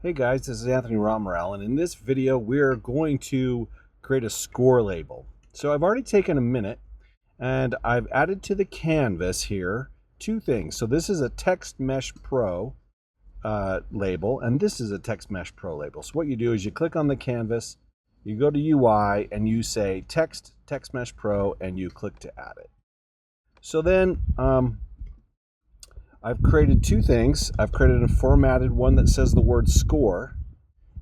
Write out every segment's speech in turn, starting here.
Hey guys, this is Anthony Romerell, and in this video we're going to create a score label. So I've already taken a minute and I've added to the canvas here two things. So this is a Text Mesh Pro label, and this is a Text Mesh Pro label. So what you do is you click on the canvas, you go to UI, and you say Text Mesh Pro, and you click to add it. So then I've created two things. I've created a formatted one that says the word score,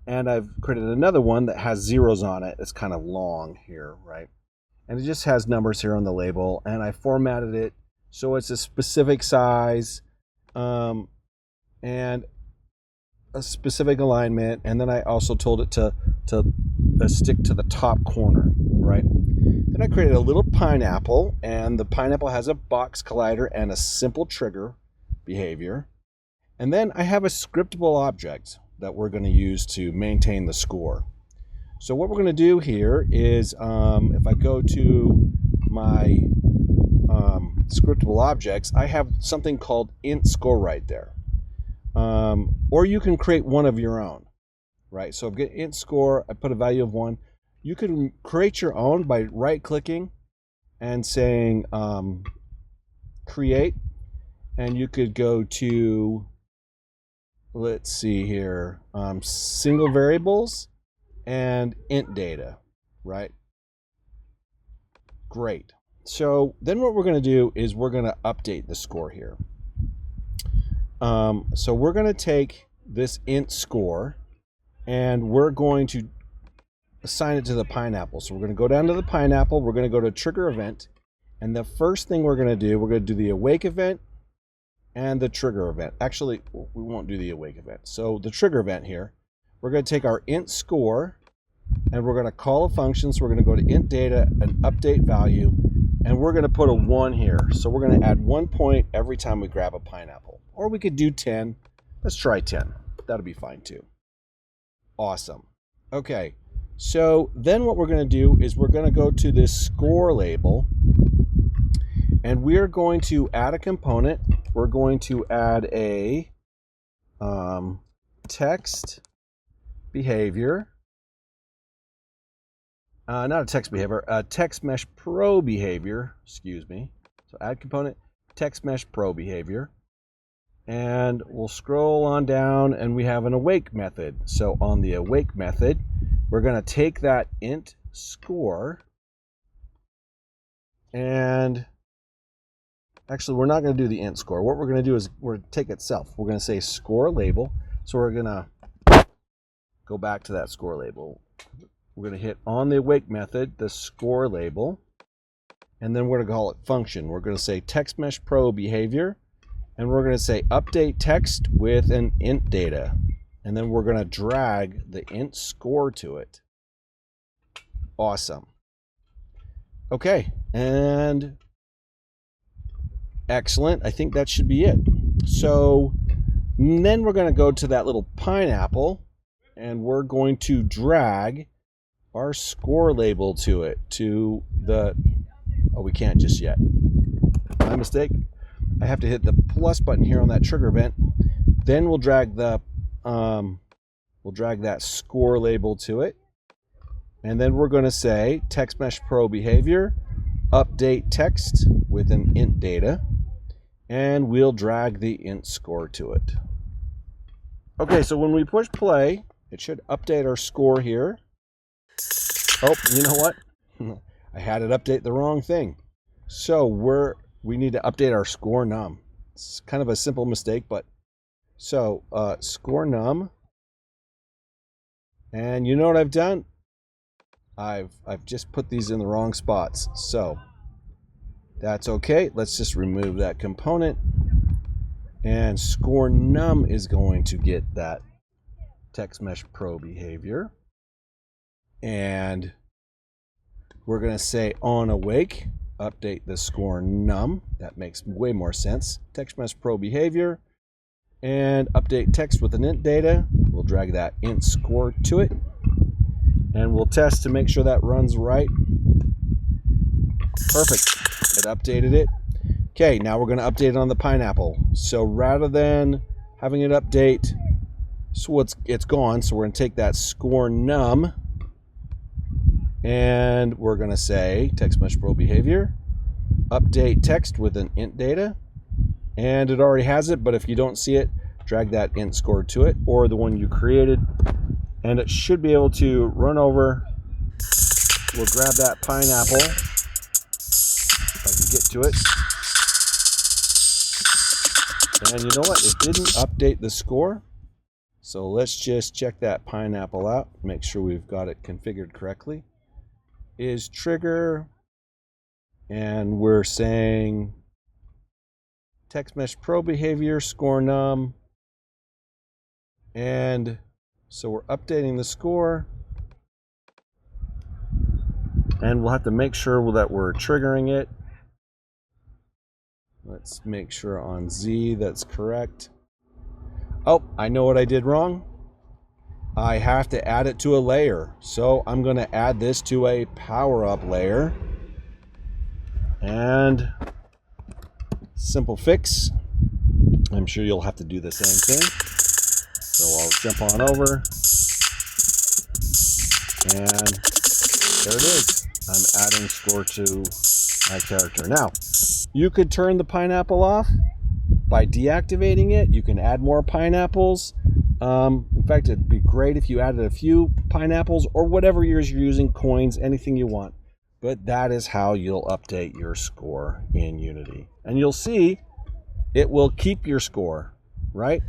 and I've created another one that has zeros on it. It's kind of long here, right? And it just has numbers here on the label, and I formatted it so it's a specific size and a specific alignment, and then I also told it to stick to the top corner, right? Then I created a little pineapple, and the pineapple has a box collider and a simple trigger behavior. And then I have a scriptable object that we're going to use to maintain the score. So what we're going to do here is if I go to my scriptable objects, I have something called int score right there. Or you can create one of your own, right? So I've got int score, I put a value of 1. You can create your own by right-clicking and saying create. And you could go to, let's see here, single variables and int data, right? Great. So then what we're going to do is we're going to update the score here. So we're going to take this int score and we're going to assign it to the pineapple. So we're going to go down to the pineapple, we're going to go to trigger event, and the first thing we're going to do the awake event and the trigger event. Actually, we won't do the awake event. So the trigger event here, we're going to take our int score and we're going to call a function. So we're going to go to int data and update value, and we're going to put a 1 here. So we're going to add 1 point every time we grab a pineapple. Or we could do 10. Let's try 10. That'll be fine too. Awesome. Okay, so then what we're going to do is we're going to go to this score label, and we're going to add a component. We're going to add a text behavior, not a text behavior, a Text Mesh Pro behavior, excuse me. So add component, Text Mesh Pro behavior. And we'll scroll on down and we have an awake method. So on the awake method, we're going to take that int score and actually, we're not going to do the int score. What we're going to do is we're going to take itself. We're going to say score label. So we're going to go back to that score label. We're going to hit on the awake method, the score label, and then we're going to call it function. We're going to say Text Mesh Pro behavior, and we're going to say update text with an int data. And then we're going to drag the int score to it. Awesome. Okay, and excellent. I think that should be it. So then we're going to go to that little pineapple and we're going to drag our score label to it, to the, oh, we can't just yet. My mistake. I have to hit the plus button here on that trigger event. Then we'll drag the, that score label to it. And then we're going to say Text Mesh Pro behavior, update text with an int data, and we'll drag the int score to it. Okay, so when we push play, it should update our score here. Oh, you know what? I had it update the wrong thing. So we need to update our score num. It's kind of a simple mistake, but so score num. And you know what I've done? I've just put these in the wrong spots. So that's okay. Let's just remove that component. And score num is going to get that Text Mesh Pro behavior. And we're going to say on awake, update the score num. That makes way more sense. Text Mesh Pro behavior. And update text with an int data. We'll drag that int score to it. And we'll test to make sure that runs right. Perfect. It updated it. Okay, now we're going to update it on the pineapple. So rather than having it update So it's gone. So we're going to take that score num, and we're going to say text mesh pro behavior, update text with an int data, and it already has it, but if you don't see it, drag that int score to it, or the one you created, and it should be able to run over. We'll grab that pineapple, if I can get to it. And you know what? It didn't update the score. So let's just check that pineapple out, make sure we've got it configured correctly. Is trigger, and we're saying text mesh pro behavior score num, and so we're updating the score, and we'll have to make sure that we're triggering it. Let's make sure on Z that's correct. Oh, I know what I did wrong. I have to add it to a layer. So I'm going to add this to a power-up layer. And simple fix. I'm sure you'll have to do the same thing. So I'll jump on over. And there it is. I'm adding score to my character. Now, you could turn the pineapple off by deactivating it. You can add more pineapples. In fact, it'd be great if you added a few pineapples or whatever yours you're using, coins, anything you want. But that is how you'll update your score in Unity. And you'll see it will keep your score, right?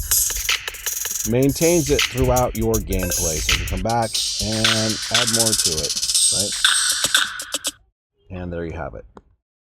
Maintains it throughout your gameplay. So you come back and add more to it, right? And there you have it.